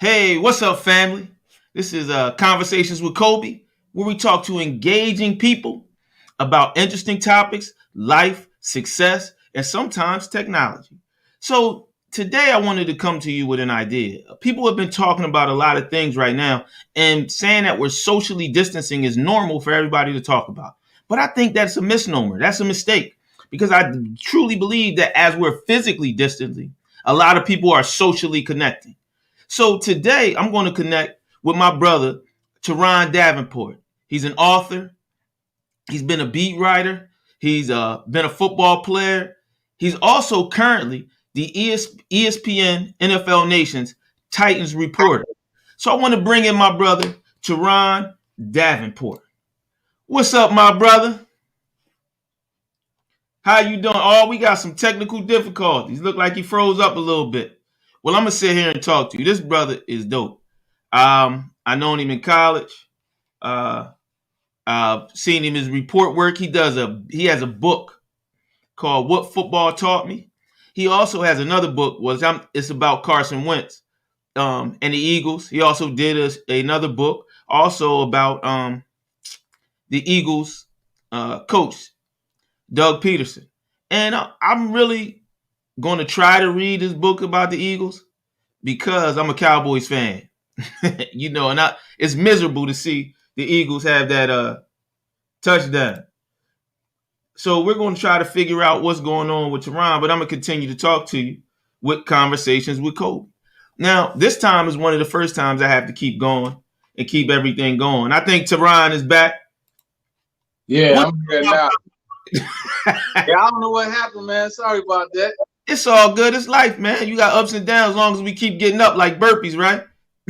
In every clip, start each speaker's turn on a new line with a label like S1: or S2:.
S1: Hey, what's up, family? This is Conversations with Cobi, where we talk to engaging people about interesting topics, life, success, and sometimes technology. So today I wanted to come to you with an idea. People have been talking about a lot of things right now and saying that we're socially distancing is normal for everybody to talk about. But I think that's a misnomer. That's a mistake because I truly believe that as we're physically distancing, a lot of people are socially connecting. So today I'm going to connect with my brother, Turron Davenport. He's an author. He's been a beat writer. He's been a football player. He's also currently the ESPN NFL Nation's Titans reporter. So I want to bring in my brother, Turron Davenport. What's up, my brother? How you doing? Oh, we got some technical difficulties. Look like he froze up a little bit. Well, I'm gonna sit here and talk to you. This brother is dope. I known him in college. Uh, I've seen him his report work. He has a book called What Football Taught Me. He also has another book. It's about Carson Wentz and the Eagles. He also did another book also about the Eagles coach Doug Peterson. And I'm really going to try to read this book about the Eagles because I'm a Cowboys fan. And it's miserable to see the Eagles have that touchdown. So we're going to try to figure out what's going on with Turron, but I'm going to continue to talk to you with Conversations with Cobi. Now, this time is one of the first times I have to keep going and keep everything going. I think Turron is back.
S2: Yeah, I'm here now. Yeah, I don't know what happened, man. Sorry about that.
S1: It's all good. It's life, man. You got ups and downs as long as we keep getting up like burpees, right?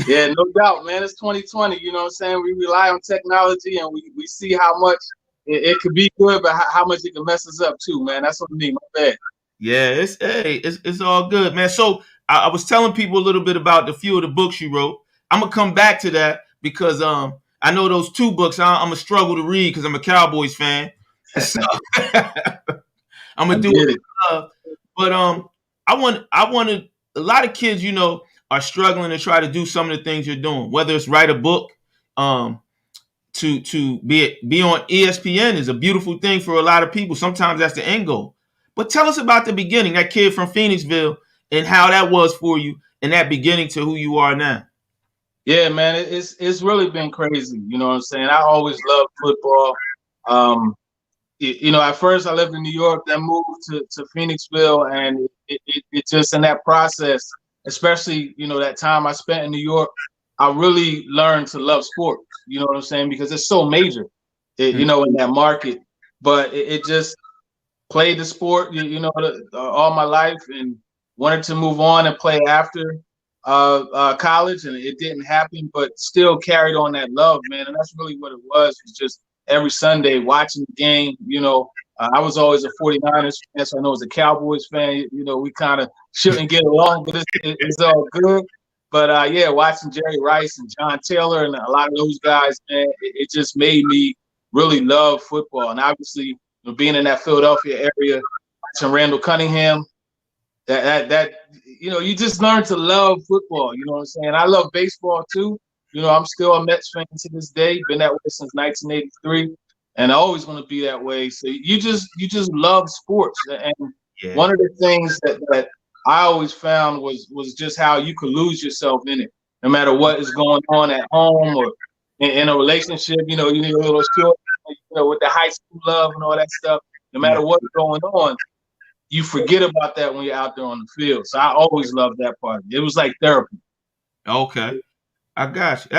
S2: Yeah, no doubt, man. It's 2020. You know what I'm saying? We rely on technology and we see how much it could be good, but how much it can mess us up too, man. That's what I mean. My bad.
S1: Yeah, it's all good, man. So I was telling people a little bit about the few of the books you wrote. I'm gonna come back to that because I know those two books I'm gonna struggle to read because I'm a Cowboys fan. So I'm gonna do it. But I want a lot of kids, are struggling to try to do some of the things you're doing. Whether it's write a book, to be on ESPN is a beautiful thing for a lot of people. Sometimes that's the end goal. But tell us about the beginning, that kid from Phoenixville, and how that was for you in that beginning to who you are now.
S2: Yeah, man, it's really been crazy. You know what I'm saying? I always loved football. At first I lived in New York, then moved to Phoenixville, and it just in that process, especially, that time I spent in New York, I really learned to love sports, you know what I'm saying? Because it's so major, in that market, but it just played the sport, all my life and wanted to move on and play after college, and it didn't happen, but still carried on that love, man. And that's really what it was just every Sunday watching the game. I was always a 49ers fan, so I know as a Cowboys fan, we kind of shouldn't get along, but it's all good. But watching Jerry Rice and John Taylor and a lot of those guys, man, it just made me really love football. And obviously, being in that Philadelphia area, watching Randall Cunningham, that you just learn to love football. You know what I'm saying? I love baseball too. I'm still a Mets fan to this day. Been that way since 1983, and I always want to be that way. So you just love sports, and one of the things that I always found was just how you could lose yourself in it, no matter what is going on at home or in a relationship. You need a little short, with the high school love and all that stuff. No matter what's going on, you forget about that when you're out there on the field. So I always loved that part. It was like therapy.
S1: Okay, I got you.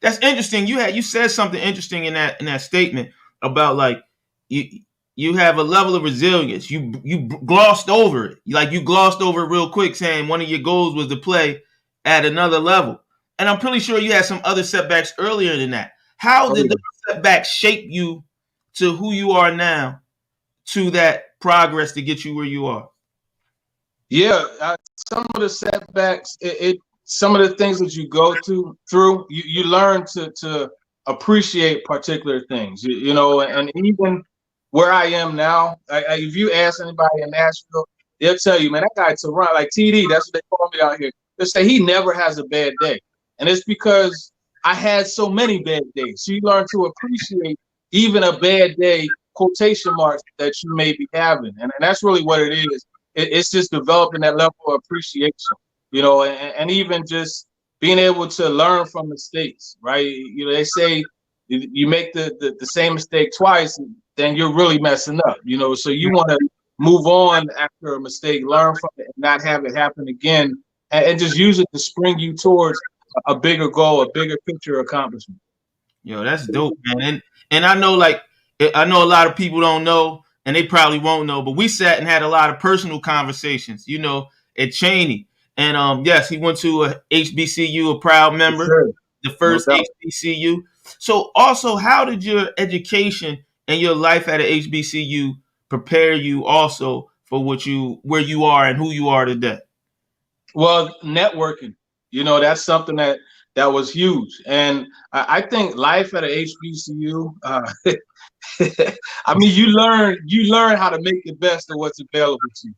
S1: That's interesting. You said something interesting in that statement about like you have a level of resilience. You glossed over it. You glossed over it real quick, saying one of your goals was to play at another level. And I'm pretty sure you had some other setbacks earlier than that. How did the setbacks shape you to who you are now, to that progress to get you where you are?
S2: Yeah, some of the setbacks, some of the things that you go through, you learn to appreciate particular things, and even where I am now, if you ask anybody in Nashville, they'll tell you, man, that guy Turron, like TD, that's what they call me out here. They say he never has a bad day. And it's because I had so many bad days. So you learn to appreciate even a bad day, quotation marks, that you may be having. And that's really what it is. It's just developing that level of appreciation, and even just being able to learn from mistakes, right? They say you make the same mistake twice, then you're really messing up, so you want to move on after a mistake, learn from it, and not have it happen again, and just use it to spring you towards a bigger goal, a bigger picture accomplishment.
S1: Yo, that's dope, man. And I know, I know a lot of people don't know, and they probably won't know, but we sat and had a lot of personal conversations, at Cheney. And yes, he went to a HBCU, a proud member,
S2: Sure.
S1: the first
S2: No doubt.
S1: HBCU. So also, how did your education and your life at a HBCU prepare you also for where you are and who you are today?
S2: Well, networking, that's something that was huge. And I think life at a HBCU, I mean, you learn how to make the best of what's available to you.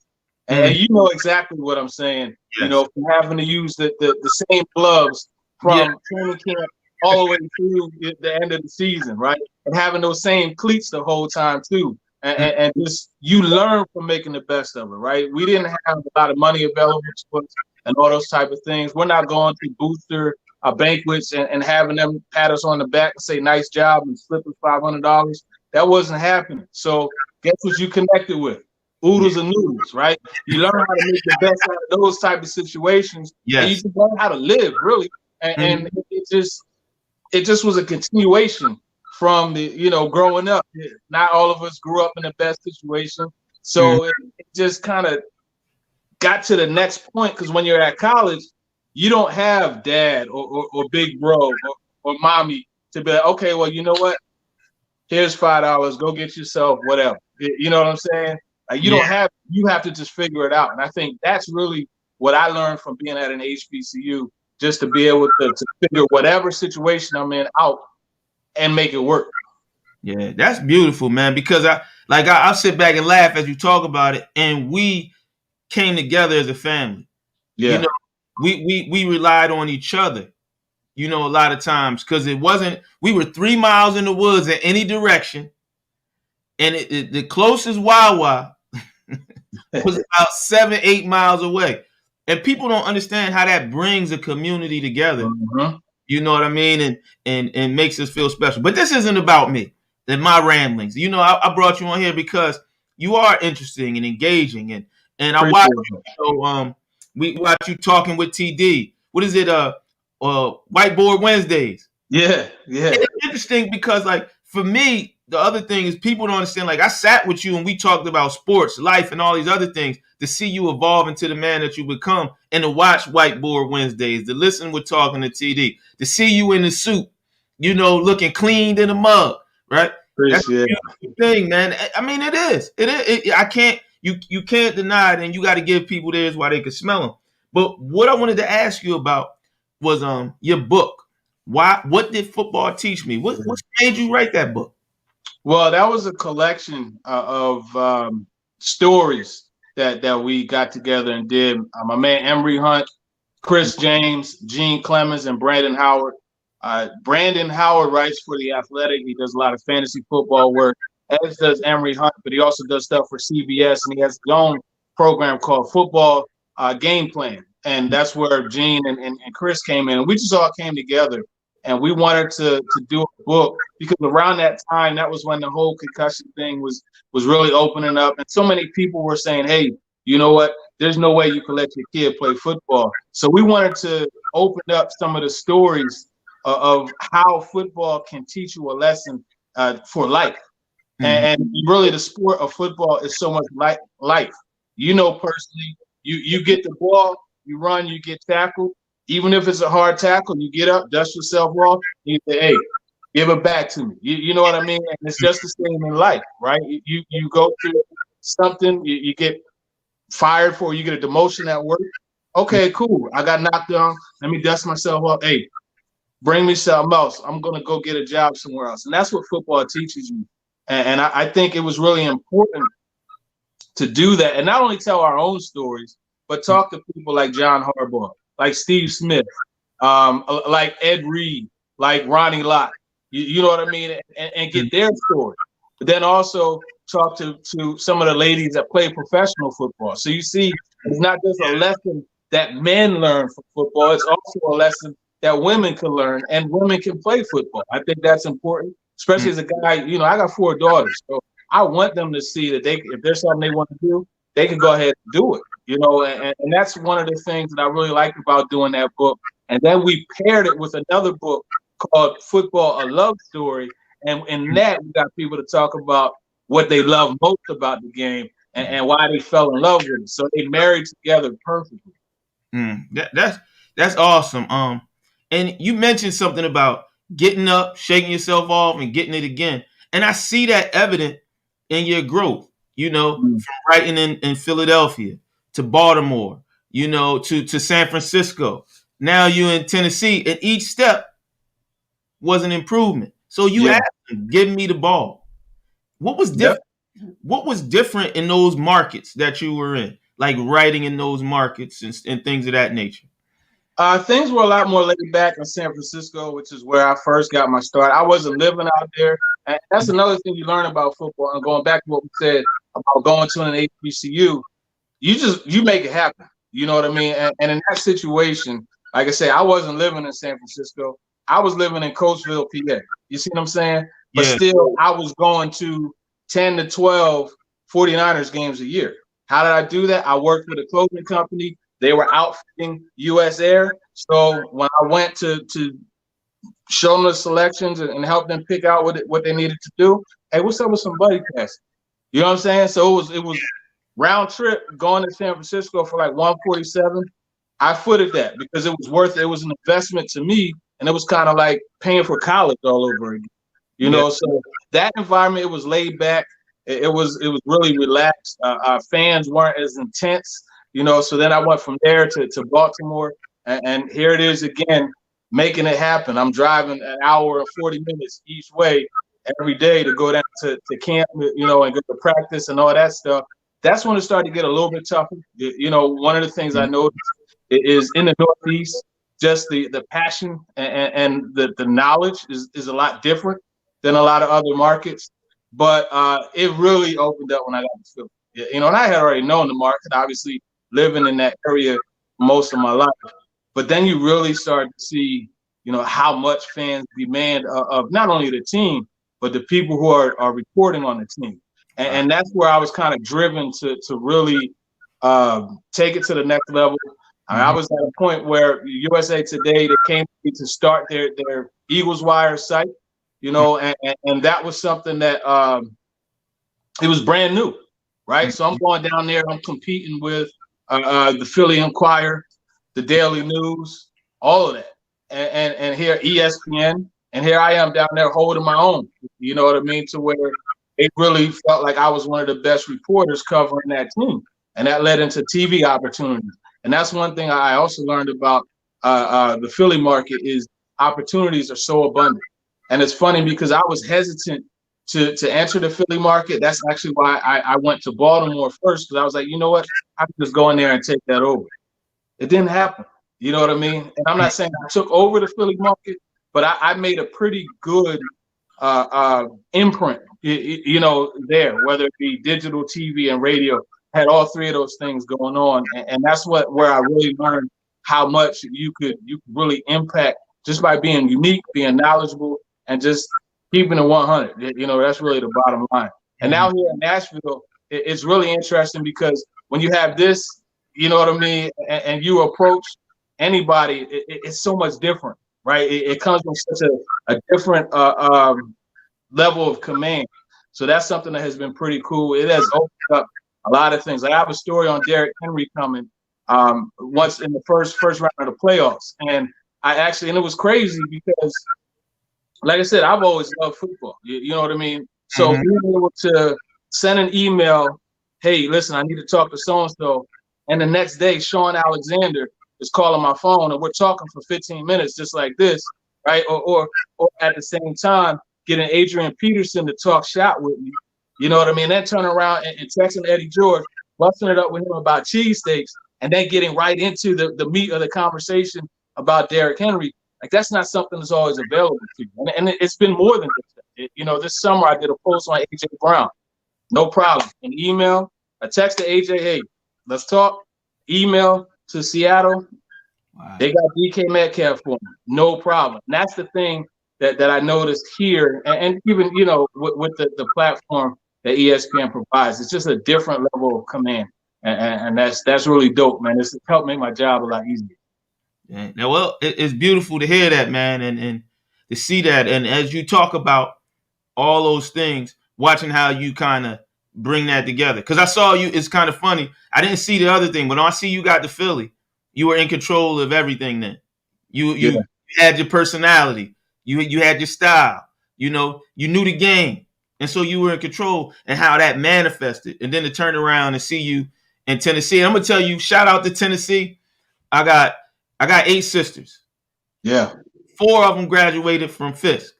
S2: And you know exactly what I'm saying.
S1: Yes.
S2: From having to use the same gloves from training camp all the way through the end of the season, right? And having those same cleats the whole time too. And just you learn from making the best of it, right? We didn't have a lot of money available to us and all those type of things. We're not going to booster banquets and having them pat us on the back and say nice job and slip us $500. That wasn't happening. So guess what you connected with? Oodles and noodles, right? You learn how to make the best out of those type of situations.
S1: Yes.
S2: And you just learn how to live, really. And it just was a continuation from the, growing up. Not all of us grew up in the best situation. So it just kind of got to the next point, because when you're at college, you don't have dad or big bro or mommy to be like, okay, well, you know what? Here's $5. Go get yourself whatever. You know what I'm saying? Like you have to just figure it out. And I think that's really what I learned from being at an HBCU, just to be able to figure whatever situation I'm in out and make it work.
S1: Yeah, that's beautiful, man, because I'll sit back and laugh as you talk about it, and we came together as a family.
S2: Yeah.
S1: We relied on each other, a lot of times, because we were 3 miles in the woods in any direction, and the closest Wawa was about 7-8 miles away. And people don't understand how that brings a community together.
S2: Mm-hmm.
S1: You know what I mean? And makes us feel special. But this isn't about me and my ramblings. I brought you on here because you are interesting and engaging, and I watch you. We watch you talking with TD. What is it? Whiteboard Wednesdays.
S2: Yeah.
S1: It's interesting because, for me, the other thing is people don't understand. I sat with you and we talked about sports, life, and all these other things, to see you evolve into the man that you become, and to watch Whiteboard Wednesdays, to listen with talking to TD, to see you in the suit, looking cleaned in a mug, right? That's a beautiful thing, man. I mean, it is. I can't. You can't deny it, and you got to give people theirs while they can smell them. But what I wanted to ask you about was your book. What did football teach me? What made you write that book?
S2: Well, that was a collection of stories that we got together and did. My man Emory Hunt, Chris James, Gene Clemens, and Brandon Howard. Brandon Howard writes for The Athletic. He does a lot of fantasy football work, as does Emory Hunt, but he also does stuff for CBS, and he has his own program called Football Game Plan. And that's where Gene and Chris came in. And we just all came together, and we wanted to do a book, because around that time, that was when the whole concussion thing was really opening up. And so many people were saying, hey, you know what? There's no way you can let your kid play football. So we wanted to open up some of the stories of how football can teach you a lesson for life. And really, the sport of football is so much like life. Personally, you get the ball, you run, you get tackled. Even if it's a hard tackle, you get up, dust yourself off, and you say, hey, give it back to me. You know what I mean? And it's just the same in life, right? You go through something, you get fired for, you get a demotion at work. Okay, cool. I got knocked down. Let me dust myself up. Hey, bring me something else. I'm going to go get a job somewhere else. And that's what football teaches you. And I think it was really important to do that, and not only tell our own stories, but talk to people like John Harbaugh, like Steve Smith, like Ed Reed, like Ronnie Lott, you know what I mean, and get their story. But then also talk to some of the ladies that play professional football. So you see, it's not just a lesson that men learn from football; it's also a lesson that women can learn and women can play football. I think that's important, especially as a guy. You know, I got 4 daughters, so I want them to see that if there's something they want to do, they can go ahead and do it. You know, and that's one of the things that I really liked about doing that book. And then we paired it with another book called Football: A Love Story. And in that, we got people to talk about what they love most about the game and why they fell in love with it. So they married together perfectly.
S1: That's awesome. And you mentioned something about getting up, shaking yourself off, and getting it again. And I see that evident in your growth. You know, from writing in Philadelphia to Baltimore, you know, to San Francisco. Now you in Tennessee, and each step was an improvement. So you asked him, give me the ball. What was different? What was different in those markets that you were in, like writing in those markets and things of that nature?
S2: Things were a lot more laid back in San Francisco, which is where I first got my start. I wasn't living out there. And that's another thing you learn about football. And going back to what we said about going to an HBCU, you make it happen. You know what I mean? And in that situation, like I say, I wasn't living in San Francisco. I was living in Coatesville, PA. You see what I'm saying? But still, I was going to 10 to 12 49ers games a year. How did I do that? I worked with a clothing company. They were outfitting US Air. So when I went to show them the selections and help them pick out what they needed to do, hey, what's up with some buddy passes? You know what I'm saying? So it was round trip going to San Francisco for like 147. I footed that because it was worth it. It was an investment to me, and it was kind of like paying for college all over again. You know, so that environment, it was laid back. It was really relaxed. Our fans weren't as intense. You know, so then I went from there to Baltimore, and here it is again, making it happen. I'm driving an hour and 40 minutes each way every day to go down to camp, you know, and go to practice and all that stuff. That's when it started to get a little bit tougher. You know, one of the things I noticed is in the Northeast, just the passion and the knowledge is a lot different than a lot of other markets. But it really opened up when I got to Philly. You know, and I had already known the market, obviously, living in that area most of my life. But then you really start to see, you know, how much fans demand of not only the team, but the people who are reporting on the team. And that's where I was kind of driven to really take it to the next level. I was at a point where USA Today, they came to start their Eagles Wire site, you know, and that was something that it was brand new, right? So I'm going down there, I'm competing with the Philly Inquirer, the Daily News, all of that. And here ESPN, and here I am down there holding my own, you know what I mean? To where it really felt like I was one of the best reporters covering that team. And that led into TV opportunities. And that's one thing I also learned about the Philly market is opportunities are so abundant. And it's funny because I was hesitant to enter the Philly market. That's actually why I went to Baltimore first, because I was like, you know what? I can just go in there and take that over. It didn't happen. You know what I mean? And I'm not saying I took over the Philly market, but I made a pretty good imprint, you know, there, whether it be digital, TV, and radio. Had all 3 of those things going on, and that's where I really learned how much you could really impact just by being unique, being knowledgeable, and just keeping it 100. You know, that's really the bottom line. And now here in Nashville, it's really interesting because when you have this, you know what I mean, and you approach anybody, it's so much different, right? It comes from such a different level of command. So that's something that has been pretty cool. It has opened up a lot of things. Like I have a story on Derrick Henry coming once in the first round of the playoffs. And and it was crazy because, like I said, I've always loved football. You know what I mean? So being able to send an email, hey, listen, I need to talk to so-and-so. And the next day, Sean Alexander is calling my phone and we're talking for 15 minutes just like this, right? Or at the same time, getting Adrian Peterson to talk shop with me. You know what I mean? Then turn around and texting Eddie George, busting it up with him about cheesesteaks, and then getting right into the meat of the conversation about Derrick Henry, like that's not something that's always available to you. And it's been more than this. This summer I did a post on AJ Brown. No problem. An email, a text to AJ, hey, let's talk. Email to Seattle. Wow. They got DK Metcalf for me. No problem. And that's the thing that I noticed here, and even with the platform that ESPN provides, it's just a different level of command, and that's really dope, man. It's helped make my job a lot easier.
S1: Yeah. Now, well, it's beautiful to hear that, man, and to see that, and as you talk about all those things, watching how you kind of bring that together. Because I saw you, it's kind of funny. I didn't see the other thing, but when I see you got the Philly, you were in control of everything then. You had your personality. You had your style. You knew the game. And so you were in control, and how that manifested. And then to turn around and see you in Tennessee. And I'm going to tell you, shout out to Tennessee. I got 8 sisters.
S2: Yeah.
S1: 4 of them graduated from Fisk.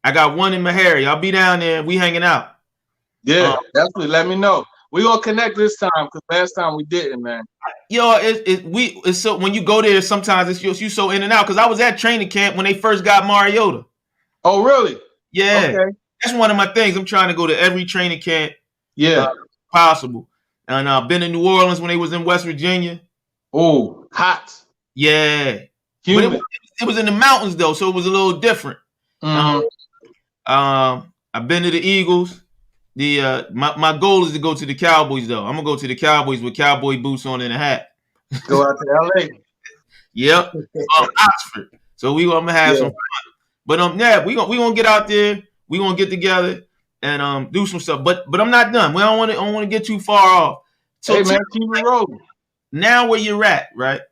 S1: I got 1 in Meharry. I'll be down there. We hanging out.
S2: Yeah, definitely. Let me know. We gonna connect this time because last time we didn't, man.
S1: It's so when you go there, sometimes it's you so in and out. Because I was at training camp when they first got Mariota.
S2: Oh, really?
S1: Yeah. Okay. That's one of my things. I'm trying to go to every training camp.
S2: Yeah.
S1: Possible. And I've been in New Orleans when they was in West Virginia.
S2: Oh, hot.
S1: Yeah.
S2: Humid.
S1: But it was in the mountains though, so it was a little different.
S2: Mm-hmm.
S1: I've been to the Eagles. My goal is to go to the Cowboys though. I'm gonna go to the Cowboys with cowboy boots on and a hat.
S2: Go out to LA.
S1: Yep. Oxford. So we gonna have some fun. But we gonna get out there. We gonna get together and do some stuff. But I'm not done. We don't want to get too far off. So
S2: hey man, keep it rolling.
S1: Now where you're at, right?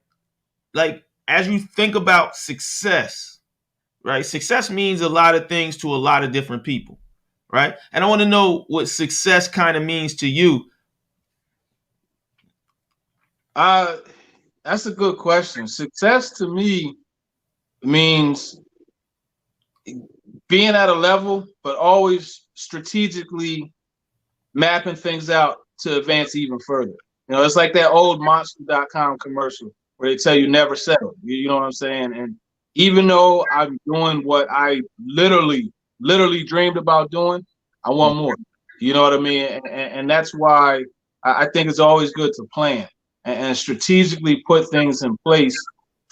S1: Like as you think about success, right? Success means a lot of things to a lot of different people, right? And I want to know what success kind of means to you.
S2: That's a good question. Success to me means being at a level, but always strategically mapping things out to advance even further. It's like that old Monster.com commercial where they tell you never settle. You know what I'm saying? And even though I'm doing what I literally dreamed about doing, I want more. You know what I mean? And that's why I think it's always good to plan and strategically put things in place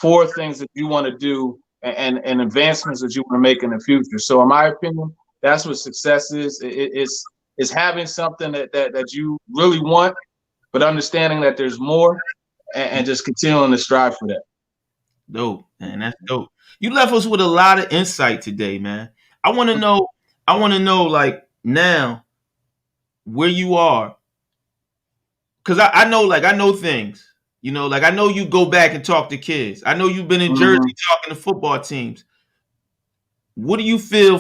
S2: for things that you want to do and advancements that you want to make in the future. So in my opinion, that's what success is. It's having something that you really want, but understanding that there's more and just continuing to strive for that.
S1: Dope, man. That's dope. You left us with a lot of insight today, man. I want to know like now where you are. Cause I know things, like I know you go back and talk to kids. I know you've been in Jersey talking to football teams. What do you feel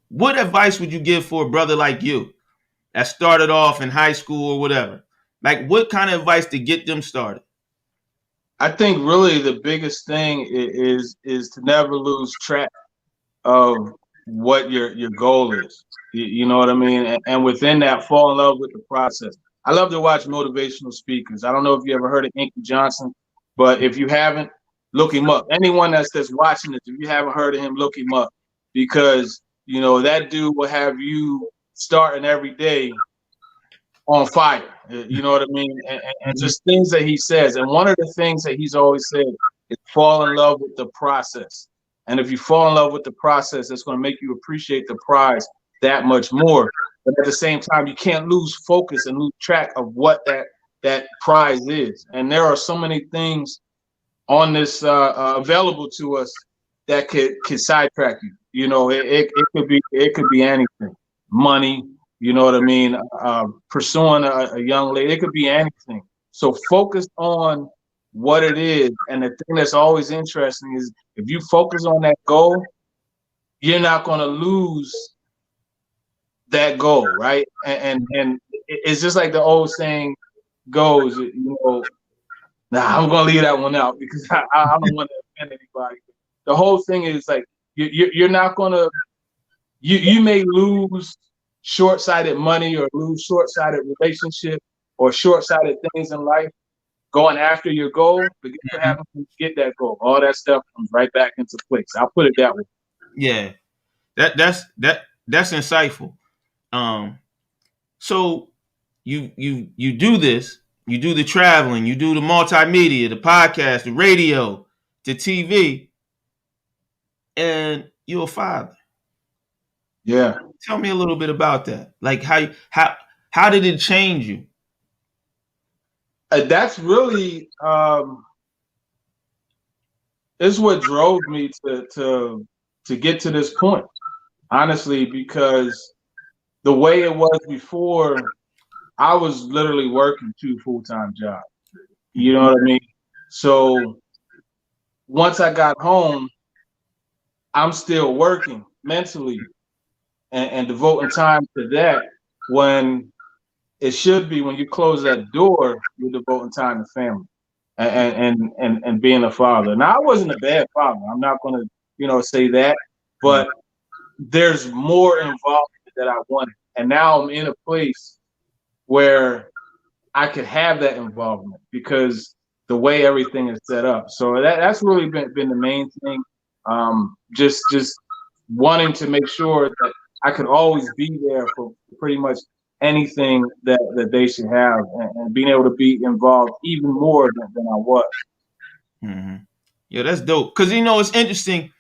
S1: what advice would you give for a brother like you that started off in high school or whatever? Like what kind of advice to get them started?
S2: I think really the biggest thing is to never lose track of what your goal is. You know what I mean? And within that, fall in love with the process. I love to watch motivational speakers. I don't know if you ever heard of Inky Johnson, but if you haven't, look him up. Anyone that's watching this, if you haven't heard of him, look him up because, that dude will have you starting every day on fire. You know what I mean? And just things that he says. And one of the things that he's always said is fall in love with the process. And if you fall in love with the process, it's going to make you appreciate the prize that much more. But at the same time, you can't lose focus and lose track of what that prize is. And there are so many things on this available to us that could sidetrack you. It could be anything. Money, you know what I mean? Pursuing a young lady, it could be anything. So focus on what it is. And the thing that's always interesting is if you focus on that goal, you're not going to lose that goal, right? And it's just like the old saying goes, I'm going to leave that one out because I don't want to offend anybody. The whole thing is like you're not going to you may lose short-sighted money or lose short-sighted relationship or short-sighted things in life, going after your goal, forget what happens when you get that goal. All that stuff comes right back into place. I'll put it that way.
S1: Yeah, that's insightful. So you do this, you do the traveling, you do the multimedia, the podcast, the radio, the TV, and you're a father.
S2: Yeah.
S1: Tell me a little bit about that. Like how did it change you?
S2: That's really it's what drove me to get to this point, honestly, because the way it was before, I was literally working 2 full-time jobs. You know what I mean? So once I got home, I'm still working mentally and devoting time to that, when it should be when you close that door, you're devoting time to family and being a father. Now, I wasn't a bad father. I'm not going to, say that, but there's more involvement that I wanted. And now I'm in a place where I could have that involvement because the way everything is set up. So that's really been the main thing. Just wanting to make sure that I could always be there for pretty much anything that they should have, and being able to be involved even more than I was.
S1: Mm-hmm. Yeah, that's dope. Because it's interesting.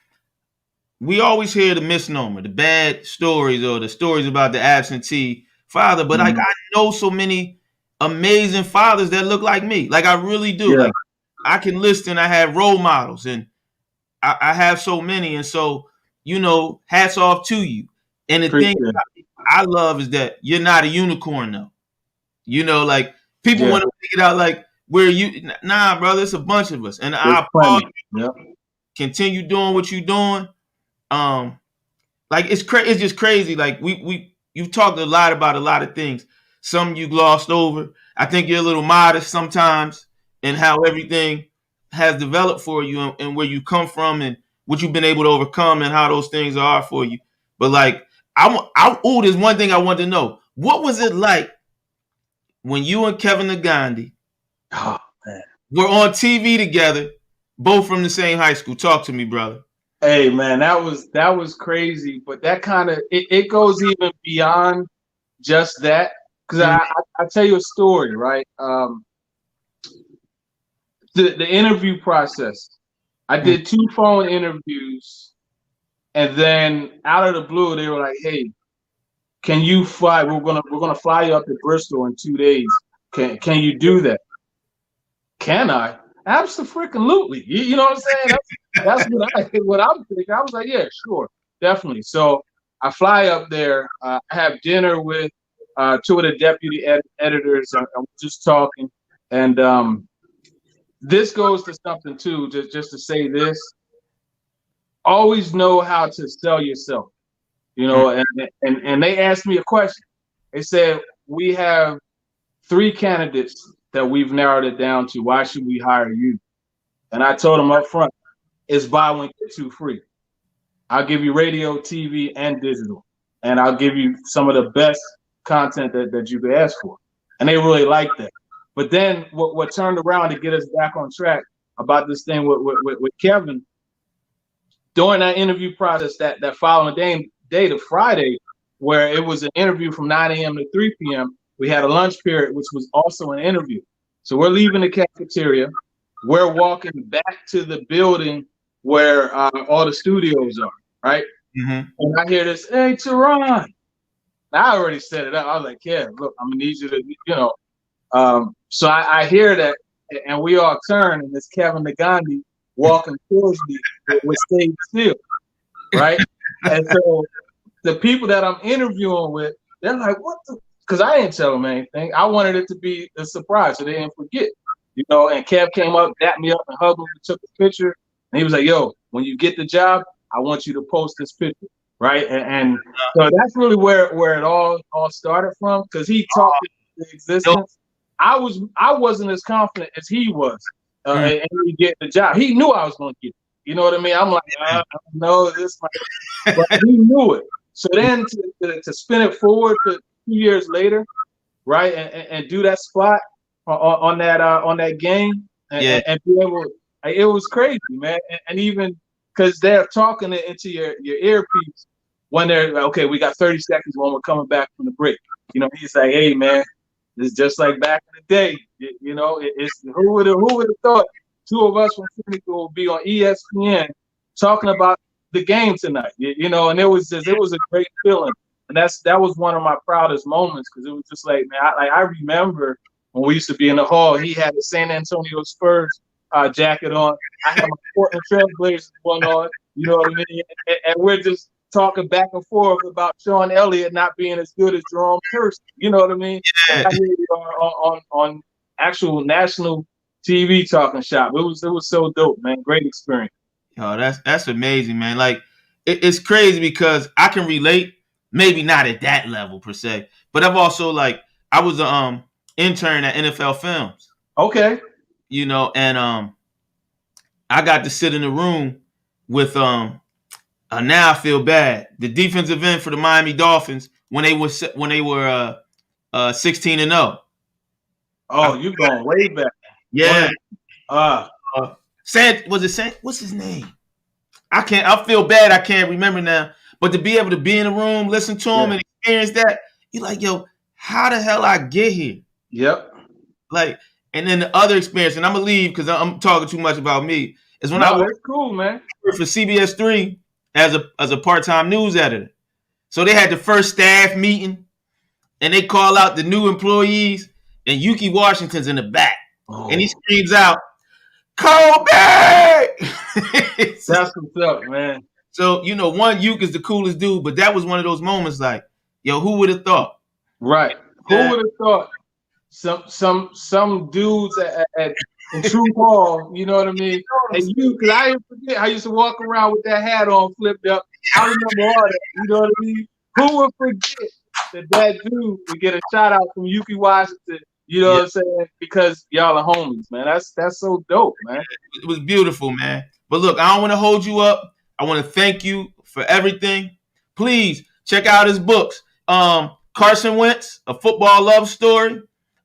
S1: We always hear the misnomer, the bad stories, or the stories about the absentee father. But like, I know so many amazing fathers that look like me. Like, I really do.
S2: Yeah.
S1: Like, I can list and I have role models, and I have so many. And so, hats off to you. And the thing I love is that you're not a unicorn, though. Like, people want to figure out, like, where you, nah, brother, it's a bunch of us. And I applaud you.
S2: Yep.
S1: Continue doing what you're doing. Like, it's just crazy. Like, you've talked a lot about a lot of things. Some you glossed over. I think you're a little modest sometimes in how everything has developed for you, and where you come from, and what you've been able to overcome, and how those things are for you. But like, there's one thing I want to know. What was it like when you and Kevin Nagandi were on TV together, both from the same high school? Talk to me, brother.
S2: Hey, man, that was crazy, but that kind of it goes even beyond just that, because I tell you a story, right? The interview process. I did 2 phone interviews, and then out of the blue, they were like, "Hey, can you fly? We're gonna fly you up to Bristol in 2 days. Can you do that?" Can I? Absolutely. You know what I'm saying? That's what I'm thinking. I was like, yeah, sure, definitely. So I fly up there. I have dinner with 2 of the deputy editors. I'm just talking, and this goes to something too. Just to say this: always know how to sell yourself. And they asked me a question. They said, we have 3 candidates that we've narrowed it down to. Why should we hire you? And I told them up front, it's buy one, get 2 free. I'll give you radio, TV, and digital. And I'll give you some of the best content that you could ask for. And they really liked that. But then what turned around to get us back on track about this thing with Kevin, during that interview process, that following day, the Friday, where it was an interview from 9 a.m. to 3 p.m., we had a lunch period, which was also an interview. So we're leaving the cafeteria. We're walking back to the building where all the studios are, right?
S1: Mm-hmm.
S2: And I hear this, "Hey, Turron." I already set it up. I was like, "Yeah, look, I'm going to need you to, So I hear that, and we all turn, and it's Kevin Nagandi walking towards me with Stay Still, right? And so the people that I'm interviewing with, they're like, "What the?" Because I didn't tell them anything. I wanted it to be a surprise so they didn't forget. And Kev came up, dapped me up, and hugged me, took a picture. And he was like, "Yo, when you get the job, I want you to post this picture," right? And so that's really where it all started from, because he talked into existence. I wasn't as confident as he was, and he get the job. He knew I was going to get it. You know what I mean? I'm like, no, this might, but he knew it. So then to spin it forward to 2 years later, right, and do that spot, on that game,
S1: Yeah.
S2: and be able. It was crazy, man, and even because they're talking it into your earpiece when they're like, okay, we got 30 seconds when we're coming back from the break. You know, he's like, hey, man, it's just like back in the day. You know, it's who would have thought two of us from Phoenix will be on ESPN talking about the game tonight. You know, and it was a great feeling, and that was one of my proudest moments because it was just like, man, I remember when we used to be in the hall. He had the San Antonio Spurs jacket on. I had my Portland Trailblazers one on. You know what I mean? And we're just talking back and forth about Sean Elliott not being as good as Jerome Kersey. You know what I mean?
S1: Yeah.
S2: And here we are on actual national TV talking shop. It was so dope, man. Great experience.
S1: Oh, that's amazing, man. Like it's crazy because I can relate, maybe not at that level per se, but I've also I was a intern at NFL Films.
S2: Okay.
S1: You know, and I got to sit in the room with now I feel bad. The defensive end for the Miami Dolphins when they were 16-0.
S2: Oh, you going way back.
S1: Yeah.
S2: What's
S1: his name? I feel bad. I can't remember now. But to be able to be in the room, listen to him, and experience that, you're like, yo, how the hell I get here?
S2: Yep.
S1: And then the other experience, and I'm gonna leave because I'm talking too much about me. Is when
S2: I worked cool, man.
S1: For CBS 3 as a part-time news editor. So they had the first staff meeting, and they call out the new employees, and Yuki Washington's in the back, and he screams out, Cobi!
S2: That's what's up, man.
S1: So, you know, Yuki is the coolest dude, but that was one of those moments like, yo, who would have thought?
S2: Right. Who would have thought some dudes at True Hall, you know what I mean? And because I didn't forget, I used to walk around with that hat on flipped up. I remember all that, you know what I mean? Who would forget that dude would get a shout out from Yuki Washington, you know what I'm saying? Because y'all are homies, man. That's so dope, man.
S1: It was beautiful, man. But look, I don't want to hold you up. I want to thank you for everything. Please check out his books. Carson Wentz, A Football Love Story.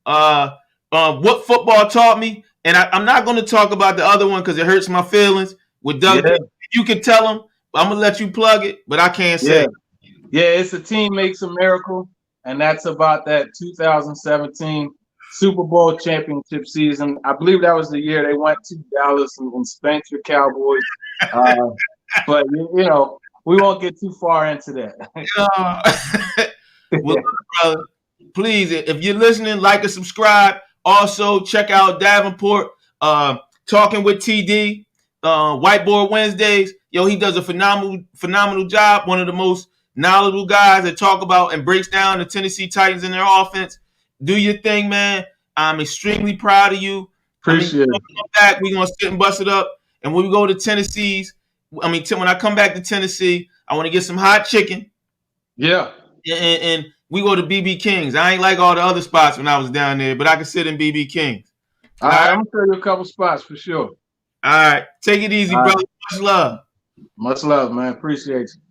S1: What Football Taught Me. And I'm not going to talk about the other one because it hurts my feelings. With Doug, you can tell him. I'm going to let you plug it, but I can't say it.
S2: Yeah, it's A Team Makes a Miracle, and that's about that 2017 Super Bowl championship season. I believe that was the year they went to Dallas and spanked your Cowboys. But, you know, we won't get too far into that.
S1: Well, brother, please, if you're listening, like and subscribe. Also, check out Davenport, Talking with TD, Whiteboard Wednesdays. Yo, he does a phenomenal job. One of the most knowledgeable guys that talk about and breaks down the Tennessee Titans and their offense. Do your thing, man. I'm extremely proud of you.
S2: Appreciate it.
S1: Back, we're going to sit and bust it up. And when we go to when I come back to Tennessee, I want to get some hot chicken.
S2: Yeah.
S1: And we go to BB King's. I ain't like all the other spots when I was down there, but I can sit in BB King's.
S2: All right, I'm going to show you a couple spots for sure.
S1: All right. Take it easy, brother. Much love.
S2: Much love, man. Appreciate you.